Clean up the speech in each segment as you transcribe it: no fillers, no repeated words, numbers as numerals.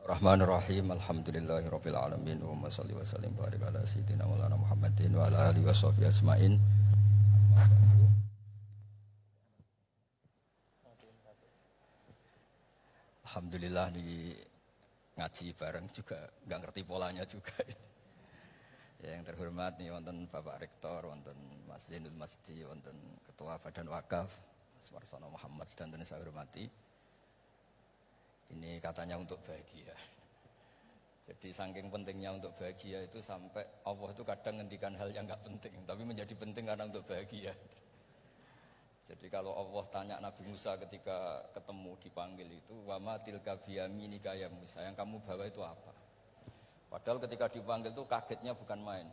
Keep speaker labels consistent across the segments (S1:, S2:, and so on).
S1: Bismillahirrahmanirrahim. Alhamdulillahirabbil alamin. Wa shalli wa sallim barik ala sayyidina Maulana Muhammadin wa ala alihi washabihi asmain. Alhamdulillah di ngaji bareng juga enggak ngerti polanya juga. Yang terhormat nih wonten Bapak Rektor, wonten Mas Zainul Masdi, wonten Ketua Badan Wakaf Mas Warsono Muhammad sedanten saya hormati. Ini katanya untuk bahagia. Jadi saking pentingnya untuk bahagia itu sampai Allah itu kadang ngendikan hal yang enggak penting, tapi menjadi penting karena untuk bahagia. Jadi kalau Allah tanya Nabi Musa ketika ketemu dipanggil itu, wa ma tilka biyaminika ya Musa, yang kamu bawa itu apa? Padahal ketika dipanggil itu kagetnya bukan main.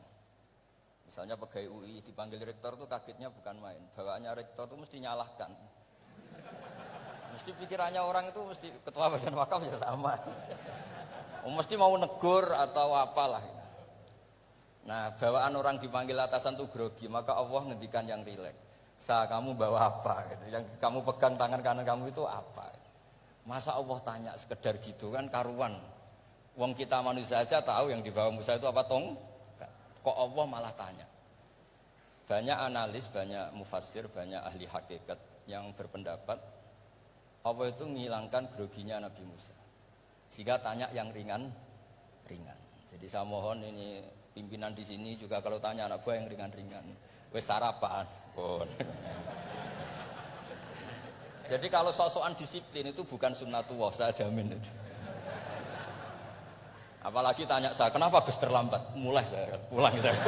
S1: Misalnya pegawai UI dipanggil rektor itu kagetnya bukan main. Bawaannya rektor itu mesti nyalahkan. Mesti pikirannya orang itu mesti ketua badan wakaf ya sama. Mesti mau negur atau apalah. Nah, bawaan orang dipanggil atasan tuh grogi, maka Allah ngendikan yang rileks. Kamu bawa apa? Gitu. Yang kamu pegang tangan kanan kamu itu apa? Masa Allah tanya sekedar gitu kan karuan. Wong kita manusia aja tahu yang dibawa Musa itu apa tong? Kok Allah malah tanya? Banyak analis, banyak mufassir, banyak ahli hakikat yang berpendapat Allah itu menghilangkan groginya Nabi Musa. Sehingga tanya yang ringan-ringan. Jadi saya mohon ini pimpinan di sini juga kalau tanya anak buah yang ringan-ringan. Wes sarapan. Bon. Jadi kalau sok-sokan disiplin itu bukan sunnatullah, saya jamin itu. Apalagi tanya saya, kenapa Gus terlambat? Mulai saya pulang saya.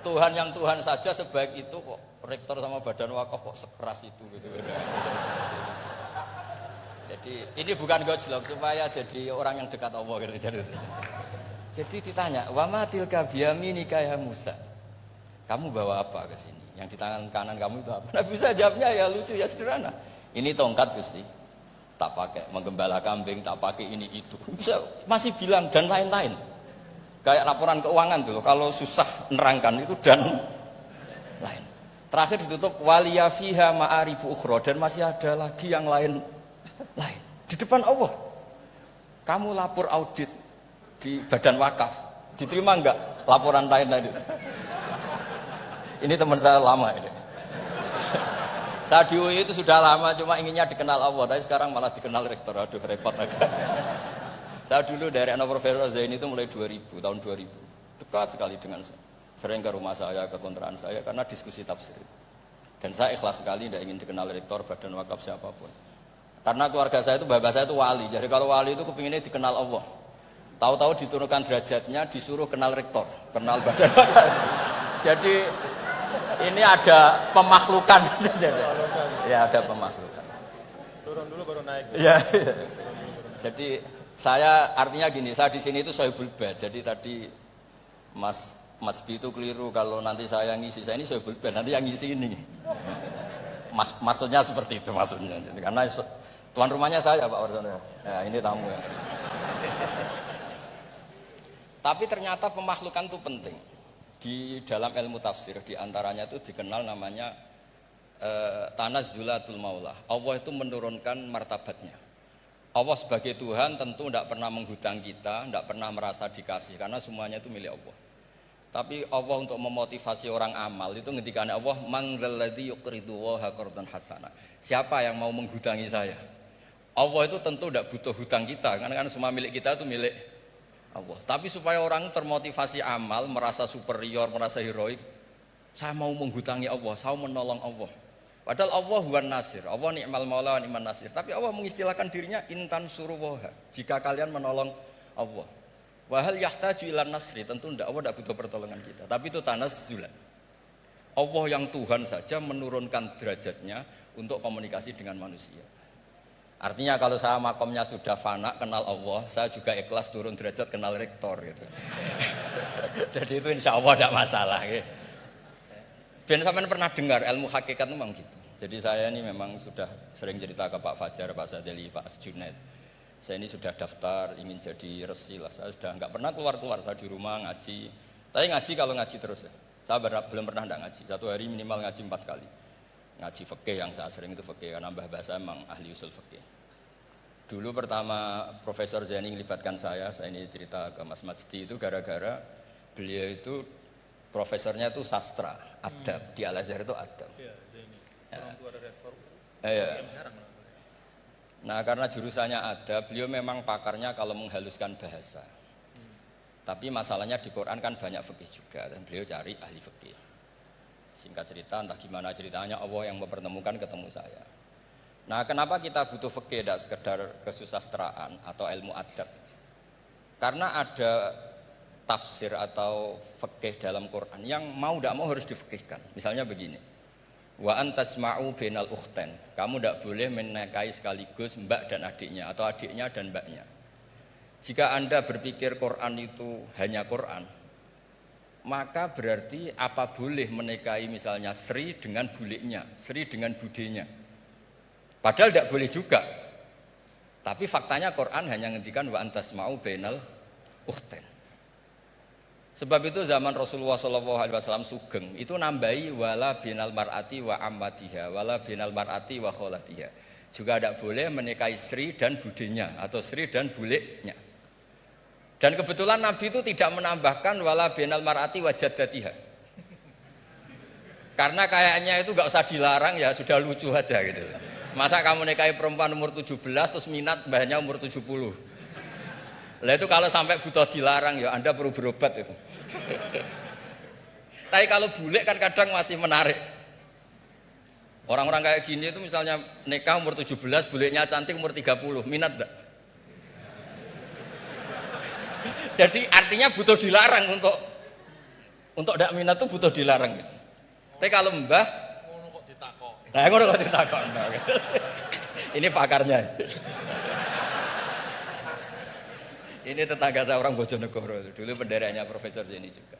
S1: Tuhan yang Tuhan saja sebaik itu kok rektor sama badan wakaf kok sekeras itu gitu. Jadi ini bukan gojlok supaya jadi orang yang dekat Allah gitu. Jadi ditanya, wa ma tilka biyaminika ya Musa. Kamu bawa apa ke sini? Yang di tangan kanan kamu itu apa? Nah bisa jawabnya ya lucu ya sederhana. Ini tongkat Gusti. Tak pakai menggembala kambing, tak pakai ini itu. Bisa masih bilang dan lain-lain. Kayak laporan keuangan tuh, kalau susah nerangkan itu dan lain. Terakhir ditutup waliya fiha ma'aribu ukhra dan masih ada lagi yang lain di depan Allah. Kamu lapor audit di badan wakaf, diterima enggak laporan lain? Ini teman saya lama ini. Saya di UI itu sudah lama, cuma inginnya dikenal Allah, tapi sekarang malah dikenal rektor. Aduh repot lagi. Saya dulu dari anak Profesor Zaini itu mulai 2000, tahun 2000. Dekat sekali dengan saya. Sering ke rumah saya, ke kontrakan saya, karena diskusi tafsir. Dan saya ikhlas sekali, tidak ingin dikenal rektor, badan wakaf siapapun. Karena keluarga saya itu, bapak saya itu wali. Jadi kalau wali itu kepinginnya dikenal Allah. Tahu-tahu diturunkan derajatnya, disuruh kenal rektor, kenal badan wakaf. Jadi ini ada pemakhlukan. Ya ada pemakhlukan.
S2: Turun dulu baru naik.
S1: Ya. Jadi saya artinya gini, saya di sini itu Sohibul Bait. Jadi tadi Mas Masdi itu keliru kalau nanti saya ngisi. Saya ini Sohibul Bait, nanti yang ngisi ini. Maksudnya seperti itu maksudnya. Jadi, karena tuan rumahnya saya Pak Warsono. Ya, ini tamu ya. Tapi ternyata pemakhlukan itu penting. Di dalam ilmu tafsir diantaranya itu dikenal namanya tanazzulatul maula. Allah itu menurunkan martabatnya. Allah sebagai Tuhan tentu tidak pernah menghutang kita, tidak pernah merasa dikasih karena semuanya itu milik Allah. Tapi Allah untuk memotivasi orang amal itu ngendikan Allah mangdzalladzi yuqridu waha qardan hasana. Siapa yang mau menghutangi saya? Allah itu tentu tidak butuh hutang kita karena kan semua milik kita itu milik Allah. Tapi supaya orang termotivasi amal, merasa superior, merasa heroik, saya mau menghutangi Allah, saya mau menolong Allah. Padahal Allah huwan nasir, Allah ni'mal maula wa ni'man nasir. Tapi Allah mengistilahkan dirinya intan suruwaha, jika kalian menolong Allah. Wahal yahtaju ilan nasri, tentu tidak, Allah tidak butuh pertolongan kita. Tapi itu tanazzulan. Allah yang Tuhan saja menurunkan derajatnya untuk komunikasi dengan manusia. Artinya kalau saya makomnya sudah fana kenal Allah, saya juga ikhlas turun derajat kenal rektor gitu. Jadi itu insya Allah tidak masalah. Gitu. Ben sampean pernah dengar ilmu hakikat itu memang gitu. Jadi saya ini memang sudah sering cerita ke Pak Fajar, Pak Sadeli, Pak Junaid. Saya ini sudah daftar ingin jadi resi lah. Saya sudah nggak pernah keluar-keluar. Saya di rumah ngaji. Tapi ngaji kalau ngaji terus ya. Saya belum pernah tidak ngaji. Satu hari minimal ngaji 4 kali. Ngaji fikih yang saya sering itu fikih karena mbah saya memang ahli usul fikih. Dulu pertama Profesor Zaini melibatkan saya ini cerita ke Mas Majdi itu gara-gara beliau itu profesornya itu sastra, adab, di Al-Azhar itu adab.
S2: Iya, Zaini. Orang tua dari rektor.
S1: Iya. Nah karena jurusannya adab, beliau memang pakarnya kalau menghaluskan bahasa. Tapi masalahnya di Quran kan banyak fikih juga dan beliau cari ahli fikih. Singkat cerita, entah gimana ceritanya Allah yang mempertemukan ketemu saya. Nah kenapa kita butuh fikih, tidak sekedar kesusastraan atau ilmu adab? Karena ada tafsir atau fikih dalam Quran yang mau tidak mau harus difikihkan. Misalnya begini, wa antasma'u bainal ukhtain, kamu tidak boleh menikahi sekaligus mbak dan adiknya atau adiknya dan mbaknya. Jika Anda berpikir Quran itu hanya Quran, maka berarti apa boleh menikahi misalnya Sri dengan buliknya, Sri dengan budenya. Padahal tidak boleh juga. Tapi faktanya Quran hanya ngendikan wa antasma'u bainal ukhtain. Sebab itu zaman Rasulullah SAW sugeng itu nambahi wala binal mar'ati wa ammatiha wala binal mar'ati wa kholatiha. Juga tidak boleh menikahi Sri dan budenya atau Sri dan buliknya. Dan kebetulan Nabi itu tidak menambahkan wala binal mar'ati wa jaddatiha. Karena kayaknya itu nggak usah dilarang, ya sudah lucu aja gitu. Masa kamu nikahi perempuan umur 17 terus minat mbahnya umur 70. Lah itu kalau sampai butuh dilarang ya Anda perlu berobat itu. Tapi kalau bule kan kadang masih menarik. Orang-orang kayak gini itu misalnya nikah umur 17, bulenya cantik umur 30, minat enggak? Jadi artinya butuh dilarang untuk enggak minat itu butuh dilarang gitu. Tapi kalau mbah ngono kok ditakok. Nah, ngono kok ditakok. Ini pakarnya. Ini tetangga saya orang Bojonegoro, dulu benderanya Profesor Zaini juga.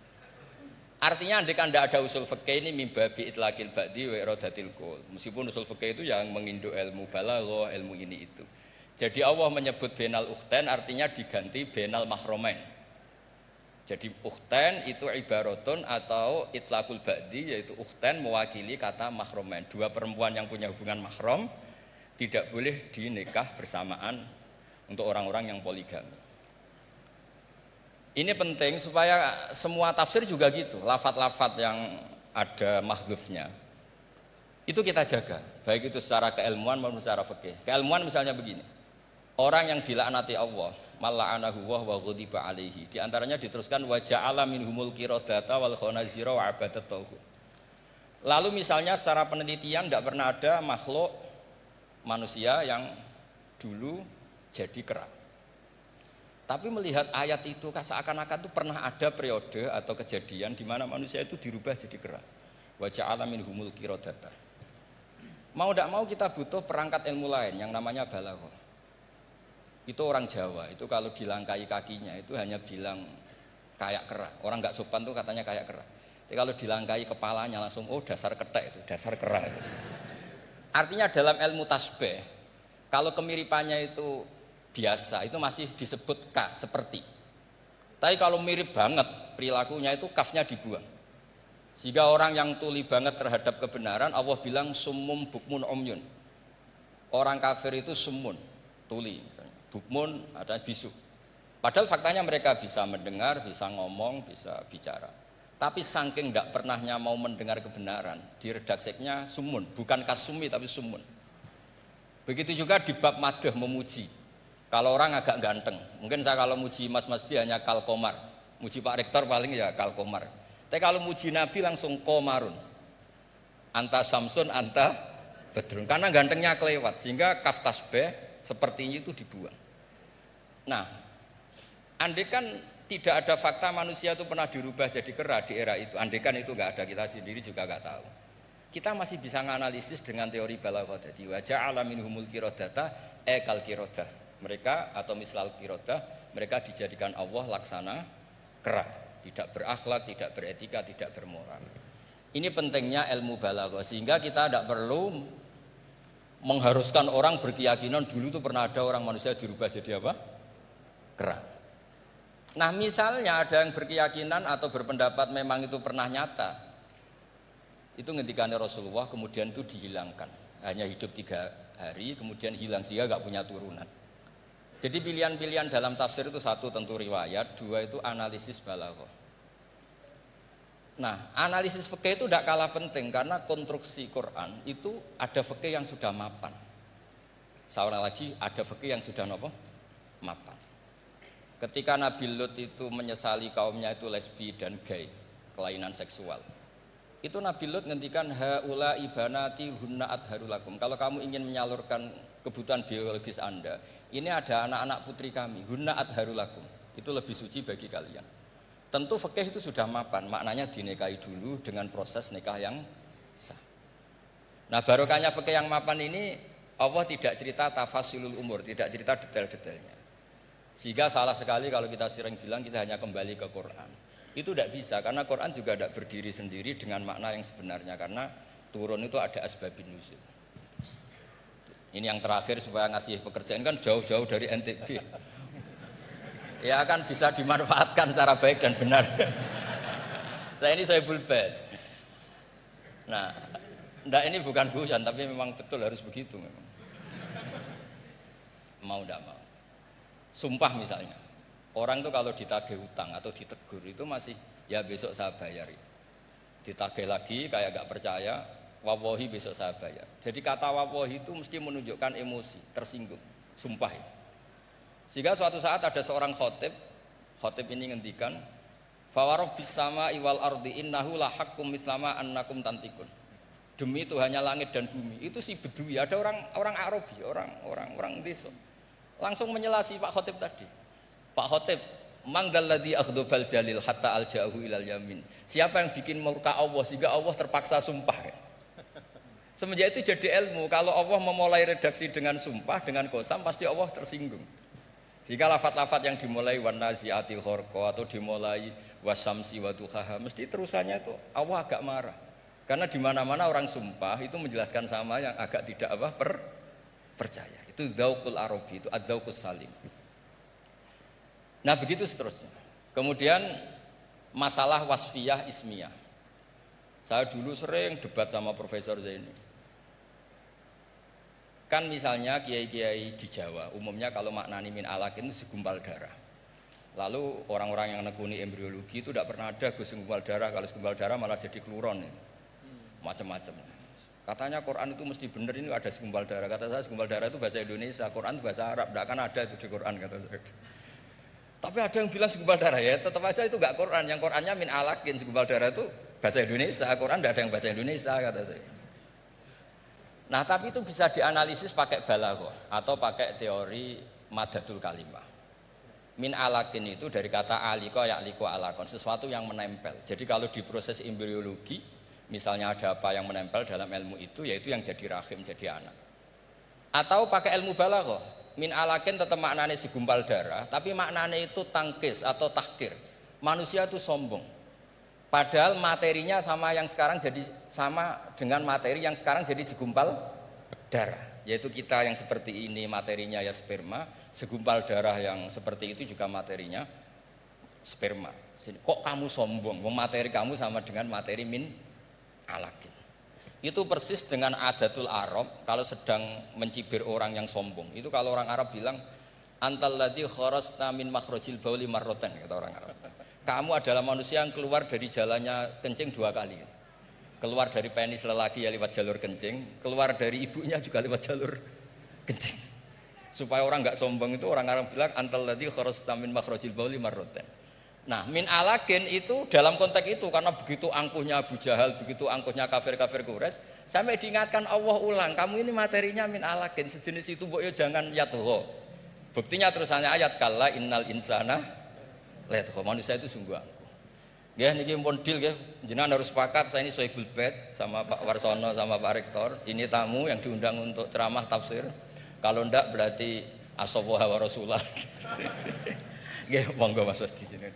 S1: Artinya andai kan tidak ada usul fikih ini mimbabi itlaqil ba'di wa iradatil qul. Meskipun usul fikih itu yang menginduk ilmu balaghah, ilmu ini itu. Jadi Allah menyebut bainal ukhtain artinya diganti bainal mahromain. Jadi ukhtain itu ibaratun atau itlaqul ba'di, yaitu ukhtain mewakili kata mahromain. Dua perempuan yang punya hubungan mahram tidak boleh dinikah bersamaan untuk orang-orang yang poligami. Ini penting supaya semua tafsir juga gitu, lafat-lafat yang ada mahdzufnya itu kita jaga, baik itu secara keilmuan maupun secara fikih. Keilmuan misalnya begini, orang yang dilaknati Allah, mala'anahu wa ghadiba alaihi, di antaranya diteruskan wa ja'ala minhumul qiradata wal khanazira wa abadat tauhid. Lalu misalnya secara penelitian tidak pernah ada makhluk manusia yang dulu jadi kera. Tapi melihat ayat itu seakan-akan itu pernah ada periode atau kejadian di mana manusia itu dirubah jadi kera. Wa ja'ala minhumul qiradata. Mau tidak mau kita butuh perangkat ilmu lain yang namanya balaghah. Itu orang Jawa, itu kalau dilangkai kakinya itu hanya bilang kayak kera. Orang nggak sopan tuh katanya kayak kera. Tapi kalau dilangkai kepalanya langsung oh dasar ketek itu, dasar kera itu. Artinya dalam ilmu tasbih, kalau kemiripannya itu biasa itu masih disebut ka seperti. Tapi kalau mirip banget perilakunya itu kafnya dibuang. Sehingga orang yang tuli banget terhadap kebenaran Allah bilang summum bukmun umyun. Orang kafir itu summun, tuli misalnya. Bukmun ada bisu. Padahal faktanya mereka bisa mendengar, bisa ngomong, bisa bicara. Tapi saking tidak pernahnya mau mendengar kebenaran, di redaksinya summun, bukan kasumi tapi summun. Begitu juga di bab madh memuji. Kalau orang agak ganteng, mungkin saya kalau muji Mas Masdi hanya kalkomar, muji Pak Rektor paling ya kalkomar. Tapi kalau muji Nabi langsung komarun, anta samsun, anta bedrun, karena gantengnya kelewat, sehingga kaf tasbih sepertinya itu dibuang. Nah, andai kan tidak ada fakta manusia itu pernah dirubah jadi kera di era itu, andai kan itu nggak ada, kita sendiri juga nggak tahu. Kita masih bisa menganalisis dengan teori balaghah. Jadi wajah alamin humul kirodata ekal kirodah. Mereka atau mislal kirodah, mereka dijadikan Allah laksana kera, tidak berakhlak, tidak beretika, tidak bermoral. Ini pentingnya ilmu balaghah, sehingga kita tidak perlu mengharuskan orang berkeyakinan dulu itu pernah ada orang manusia dirubah jadi apa? Kera. Nah misalnya ada yang berkeyakinan atau berpendapat memang itu pernah nyata, itu ngendikannya Rasulullah kemudian itu dihilangkan, hanya hidup 3 hari kemudian hilang sehingga nggak punya turunan. Jadi pilihan-pilihan dalam tafsir itu satu tentu riwayat, dua itu analisis balaghah. Nah, analisis fikih itu tidak kalah penting karena konstruksi Quran itu ada fikih yang sudah mapan. Seorang lagi ada fikih yang sudah mapan. Ketika Nabi Lut itu menyesali kaumnya itu lesbi dan gay, kelainan seksual. Itu Nabi Lut ngendikan haula ibanati hunna adharulakum. Kalau kamu ingin menyalurkan kebutuhan biologis Anda, ini ada anak-anak putri kami, hunna adharulakum. Itu lebih suci bagi kalian. Tentu fikih itu sudah mapan, maknanya dinikahi dulu dengan proses nikah yang sah. Nah, barokahnya fikih yang mapan ini Allah tidak cerita tafasilul umur, tidak cerita detail-detailnya. Sehingga salah sekali kalau kita sering bilang kita hanya kembali ke Quran. Itu tidak bisa karena Quran juga tidak berdiri sendiri dengan makna yang sebenarnya karena turun itu ada asbabun nuzul. Ini yang terakhir supaya ngasih pekerjaan kan jauh-jauh dari NTB. Ya kan bisa dimanfaatkan secara baik dan benar. Saya ini Sohibul Bait. Nah, enggak ini bukan guyon tapi memang betul harus begitu memang. Mau enggak mau. Sumpah misalnya. Orang itu kalau ditagih hutang atau ditegur itu masih ya besok saya bayar. Ditagih lagi kayak gak percaya, wawahi besok saya bayar. Jadi kata wawahi itu mesti menunjukkan emosi, tersinggung, sumpah. Sehingga suatu saat ada seorang khotib ini ngendikan, fa warabbis samai wal ardi innahu la haqqum mislama annakum tantikun. Demi Tuhannya langit dan bumi. Itu si Bedui, ada orang Arabi, orang desa. Langsung menyelasi Pak Khotib tadi. Pak Khotib, mangdalladzi akhdhafal jalil hatta alja'ahu ilal yamin. Siapa yang bikin murka Allah sehingga Allah terpaksa sumpah? Semenjak itu jadi ilmu, kalau Allah memulai redaksi dengan sumpah, dengan qasam pasti Allah tersinggung. Jika lafaz-lafaz yang dimulai wan nazi'atil gharqa atau dimulai wasamsi wa duhaha, mesti terusannya itu Allah agak marah. Karena di mana-mana orang sumpah itu menjelaskan sama yang agak tidak percaya. Itu dzauqul arabi, itu ad-dzauqus salim. Nah begitu seterusnya. Kemudian masalah wasfiyah ismiyah. Saya dulu sering debat sama Profesor Zaini. Kan misalnya kiai-kiai di Jawa, umumnya kalau maknani min alaq itu segumpal darah. Lalu orang-orang yang nekuni embriologi itu tidak pernah ada segumpal darah. Kalau segumpal darah malah jadi kluron, macam-macam. Katanya Quran itu mesti benar ini ada segumpal darah. Kata saya segumpal darah itu bahasa Indonesia, Quran itu bahasa Arab. Tidak akan ada itu di Quran kata saya. Tapi ada yang bilang segumpal darah ya, tetap aja itu enggak Quran. Yang Qurannya min alakin, segumpal darah itu bahasa Indonesia. Quran tidak ada yang bahasa Indonesia kata saya. Nah tapi itu bisa dianalisis pakai balaghah atau pakai teori madatul kalimah. Min alakin itu dari kata aliko ya'liko alakon, sesuatu yang menempel. Jadi kalau di proses embriologi, misalnya ada apa yang menempel dalam ilmu itu, yaitu yang jadi rahim, jadi anak. Atau pakai ilmu balaghah. Min alakin tetap maknanya segumpal darah, tapi maknanya itu tangkis atau tahkir. Manusia itu sombong. Padahal materinya sama yang sekarang jadi sama dengan materi yang sekarang jadi segumpal darah. Yaitu kita yang seperti ini materinya ya sperma, segumpal darah yang seperti itu juga materinya sperma. Kok kamu sombong? Materi kamu sama dengan materi min alakin. Itu persis dengan adatul Arab kalau sedang mencibir orang yang sombong. Itu kalau orang Arab bilang antal ladzi kharajta min makhrajil bauli marratan, kata orang Arab. Kamu adalah manusia yang keluar dari jalannya kencing 2 kali. Keluar dari penis lelaki ya lewat jalur kencing, keluar dari ibunya juga lewat jalur kencing. Supaya orang enggak sombong itu orang Arab bilang antal ladzi kharajta min makhrajil bauli marratan. Nah, min alakin itu dalam konteks itu karena begitu angkuhnya Abu Jahal, begitu angkuhnya kafir-kafir Quraisy, sampai diingatkan Allah ulang, kamu ini materinya min alakin, sejenis itu mbok yo jangan yatho. Buktinya terusannya ayat kalla innal insana layatho, manusia itu sungguh angkuh. Nggih niki pun deal nggih, jenengan harus sepakat saya ini Sohibul Bait sama Pak Warsono sama Pak Rektor, ini tamu yang diundang untuk ceramah tafsir. Kalau ndak berarti asawaha wa rasulah. Nggih monggo Mas di sini.